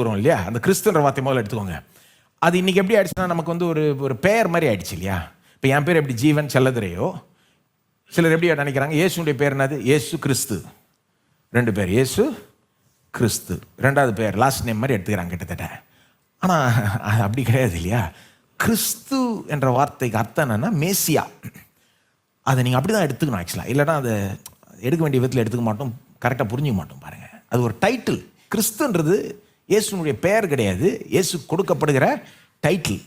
வரும் இல்லையா, அந்த கிறிஸ்துன்ற வார்த்தை முதல்ல எடுத்துக்கோங்க. அது இன்னைக்கு எப்படி ஆயிடுச்சுன்னா நமக்கு வந்து ஒரு பெயர் மாதிரி ஆயிடுச்சு இல்லையா. இப்போ என் பேர் எப்படி ஜீவன் செல்லதுரையோ, சிலர் எப்படி நினைக்கிறாங்க இயேசுடைய பேர் என்னது, இயேசு கிறிஸ்து. 2 பேர், இயேசு கிறிஸ்து, 2வது பேர் லாஸ்ட் நேம் மாதிரி எடுத்துக்கிறாங்க கிட்டத்தட்ட. ஆனால் அது அப்படி கிடையாது இல்லையா. கிறிஸ்து என்ற வார்த்தைக்கு அர்த்தம் என்னன்னா மேசியா. அதை நீங்கள் அப்படி தான் எடுத்துக்கணும் ஆக்சுவலாக. இல்லைனா அதை எடுக்க வேண்டிய விதத்தில் எடுத்துக்க மாட்டோம், கரெக்டாக புரிஞ்சுக்க மாட்டோம். பாருங்கள், அது ஒரு டைட்டில். கிறிஸ்துன்றது இயேசுனுடைய பெயர் கிடையாது, இயேசு கொடுக்கப்படுகிற டைட்டில்.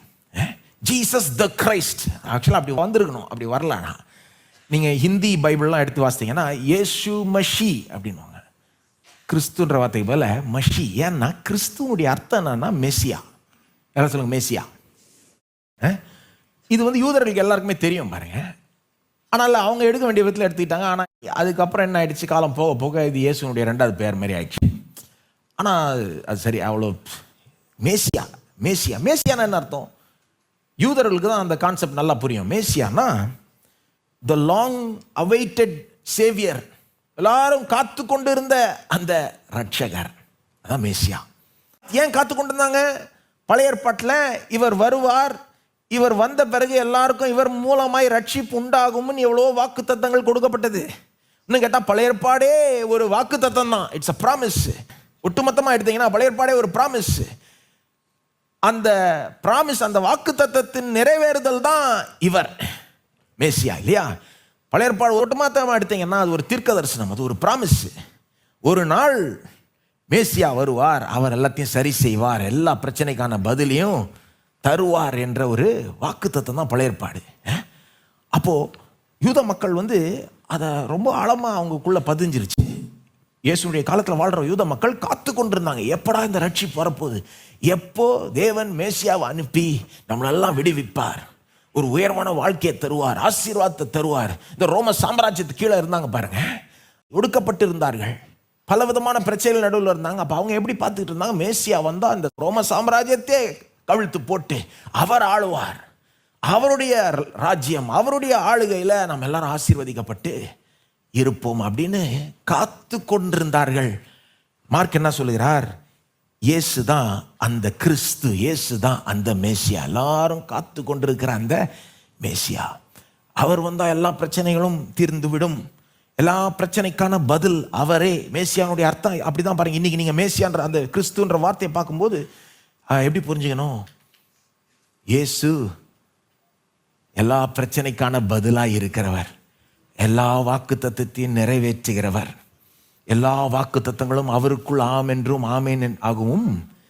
ஜீசஸ் த கிரைஸ்ட் ஆக்சுவலாக அப்படி வந்திருக்கணும், அப்படி வரலனா. நீங்கள் ஹிந்தி பைபிள்லாம் எடுத்து வாசித்தீங்கன்னா இயேசு மஷி அப்படின்வாங்க. கிறிஸ்துன்ற வார்த்தைக்கு போல மஷி. ஏன்னா கிறிஸ்துவனுடைய அர்த்தம் என்னன்னா மெசியா. யாரும் சொல்லுங்க மெசியா. இது வந்து யூதர்களுக்கு எல்லாருக்குமே தெரியும் பாருங்க. ஆனால் அவங்க எடுக்க வேண்டிய விதத்தில் எடுத்துக்கிட்டாங்க. ஆனால் அதுக்கப்புறம் என்ன ஆயிடுச்சு, காலம் போக போக இது இயேசுனுடைய 2வது பேர் மாதிரி ஆயிடுச்சு. ஆனால் அது சரி, அவ்வளோ மேசியா மேசியா மேசியானா என்ன அர்த்தம்? யூதர்களுக்கு தான் அந்த கான்செப்ட் நல்லா புரியும். மேசியானா த லாங் அவைட்டட் சேவியர், எல்லாரும் காத்து கொண்டு இருந்த அந்த ரட்சகர், அதான் மேசியா. ஏன் காத்து கொண்டு இருந்தாங்க? பழைய ஏற்பாட்டில் இவர் வருவார், இவர் வந்த பிறகு எல்லாருக்கும் இவர் மூலமாய் ரட்சிப்பு உண்டாகும்னு எவ்வளோ வாக்கு தத்தங்கள் கொடுக்கப்பட்டது. இன்னும் கேட்டால் பழைய ஏற்பாடே ஒரு வாக்கு தத்தம் தான். It's a promise. ஒட்டுமொத்தமாக எடுத்தீங்கன்னா பழைய ஏற்பாடே ஒரு ப்ராமிஸ். அந்த ப்ராமிஸ், அந்த வாக்கு தத்தத்தின் நிறைவேறுதல் தான் இவர் மேசியா இல்லையா. பழைய ஏற்பாடு ஒட்டுமொத்தமாக எடுத்தீங்கன்னா அது ஒரு தீர்க்க தரிசனம், அது ஒரு ப்ராமிஸ். ஒரு நாள் மேசியா வருவார், அவர் எல்லாத்தையும் சரி செய்வார், எல்லா பிரச்சனைக்கான பதிலையும் தருவார் என்ற ஒரு வாக்கு தத்தம் தான் பழைய ஏற்பாடு. அப்போது யூத மக்கள் வந்து அதை ரொம்ப ஆழமாக அவங்களுக்குள்ள பதிஞ்சிருச்சு. இயேசுடைய காலத்தில் வாழ்கிற யூத மக்கள் காத்து கொண்டிருந்தாங்க, எப்படா இந்த ரட்சிப்பு வரப்போகுது, எப்போ தேவன் மேசியாவை அனுப்பி நம்மளெல்லாம் விடுவிப்பார், ஒரு உயர்வான வாழ்க்கையை தருவார், ஆசீர்வாதத்தை தருவார். இந்த ரோம சாம்ராஜ்யத்துக்கு கீழே இருந்தாங்க பாருங்க, ஒடுக்கப்பட்டு இருந்தார்கள், பல விதமான பிரச்சனைகள் நடுவில் இருந்தாங்க. அப்போ அவங்க எப்படி பார்த்துக்கிட்டு இருந்தாங்க, மேசியா வந்தால் அந்த ரோம சாம்ராஜ்யத்தை கவிழ்த்து போட்டு அவர் ஆளுவார், அவருடைய ராஜ்யம், அவருடைய ஆளுகையில் நம்ம எல்லாரும் ஆசீர்வதிக்கப்பட்டு இருப்போம் அப்படின்னு காத்து கொண்டிருந்தார்கள். மார்க் என்ன சொல்லுகிறார்? இயேசு தான் அந்த கிறிஸ்து, இயேசு தான் அந்த மேசியா, எல்லாரும் காத்து கொண்டிருக்கிற அந்த மேசியா. அவர் வந்தால் எல்லா பிரச்சனைகளும் தீர்ந்துவிடும், எல்லா பிரச்சனைக்கான பதில் அவரே. மேசியானுடைய அர்த்தம் அப்படிதான் பாருங்க. இன்னைக்கு நீங்க மேசியான்ற அந்த கிறிஸ்துன்ற வார்த்தையை பார்க்கும்போது எப்படி புரிஞ்சுக்கணும்? இயேசு எல்லா பிரச்சனைக்கான பதிலாக இருக்கிறவர், எல்லா வாக்கு தத்தத்தையும் நிறைவேற்றுகிறவர், எல்லா வாக்கு தத்தங்களும் அவருக்குள் ஆம் என்றும் ஆமேன் ஆகவும்